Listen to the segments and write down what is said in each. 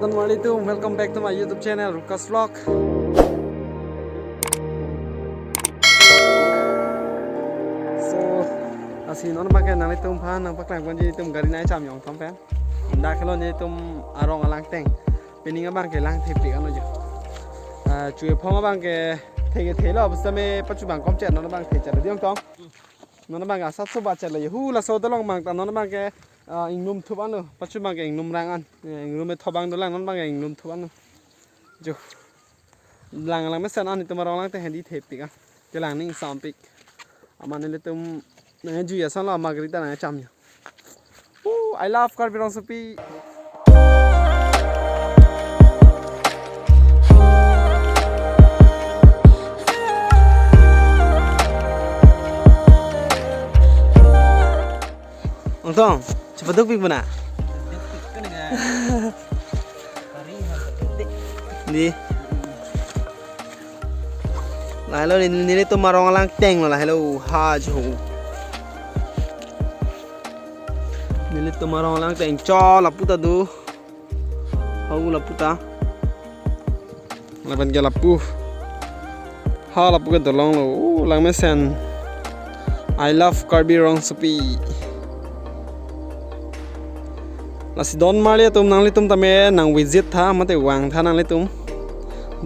Don't worry too. Welcome back to my YouTube channel, Rukas Vlog. So, asi non bagai nang litum pan nang paklang kon jadi tum gari nai cham yong tom pen. Dah kalau jadi tum arong alang teng. Pening abang ke lang tepi kan aja. Cuy pom abang ke thege thela abis me pacu bang kom chat non abang thege chat diong tom. Non abang asat so baca lagi. Hu la so tolong bang non abang ke ingnum thuban lo. Pacu bang ke ingnum rangan. Ingnum me thobang dolang non bang ke ingnum thuban lo. Jo. Lang lang me san an itu marong lang teh hendi tepi kan. Ke lang ning sampik. Aman ile tum nang ju ya san la magrita nang cham ya. I love Karbi recipe. Tong, cepat duk pik mana? Di. Lah hello ini tu marong lang teng lah hello haj ho. Ini tu marong lang teng cho laputa tu. Hau laputa. Lapan ke lapu. Ha lapu ke dolong lo. Lang mesen. I love Karbi recipe. Lasi don malia tum nang litum tame nang visit tha mate wang tha nang litum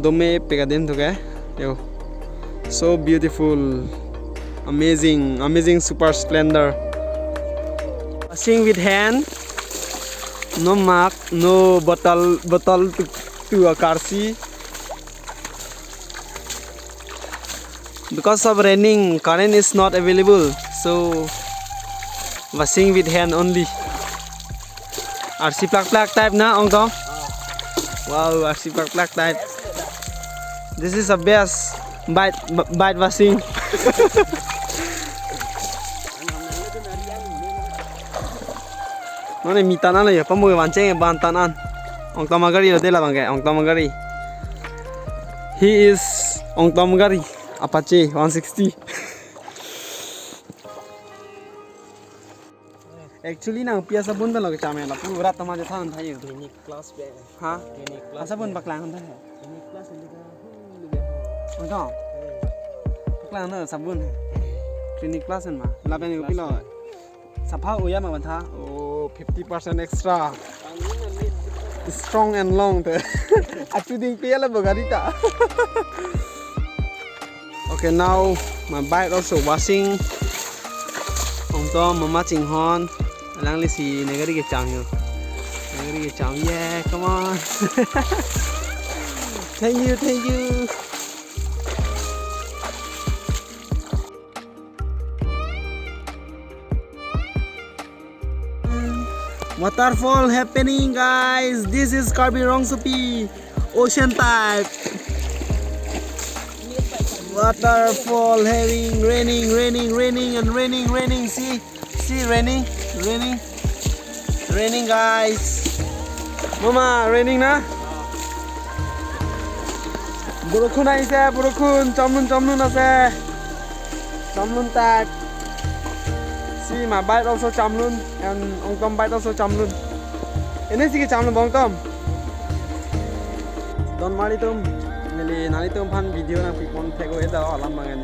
dome pegadin thuke yo so beautiful amazing super splendor washing with hand no mug no bottle to a karsi because of raining current is not available so washing with hand only. RC plug type na ong tong. Wow, RC plug type. This is the best bite washing. None mitanan ya, pamu wanceng bantanan. Ong tong magari lo dela bangke, ong tong magari. He is ong tong magari Apache 160. Actually nang pia sabun ta log chamela pura tama je than thai clinic class be ha clinic class sabun baklang ta clinic class liga ong baklang na sabun clinic class ma laben ko pilo sapha uya ma ban tha oh 50% extra strong and long te atu ding pia la bogari ta. Okay, now my bike also washing ong to mama ching hon lang lisi negari ke cham yo negari ke cham yeah come on. thank you waterfall happening guys. This is Karbi recipe ocean type waterfall having raining see raining guys. Mama raining na burukun aise burukun chamlun ase chamlun tak. See my bite also chamlun and ongtom bite also chamlun. Ini sih chamlun bongtom. Don mari tum nili nali tum pan video na pikon thego eda alam mangan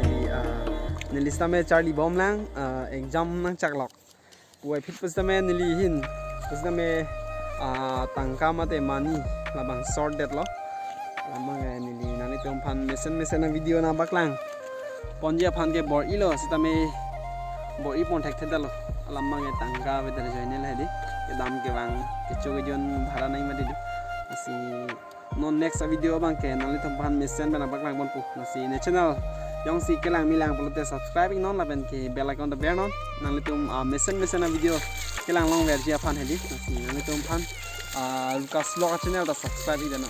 nili stame Charlie bom lang exam nang chaklok puai phit pustame nili hin pustame tangka mate mani labang short that lo lamang nili nali tum pan mesen na video na baklang ponja pan ke bor ilo sitame bor I pon thek thedalo lamang tangka vedar joine ladi ke dam ke bang ke chogejon bhara nai madi asi non next video bang ke nali tum pan mesen bana baklang bon pu nasi ne channel yang si kelang milang pelute subscribing non laben ke bell icon the bear non nang litum mesen na video kelang long versi apan hedi nasi nang litum pan Rukas Vlog channel da subscribe ida na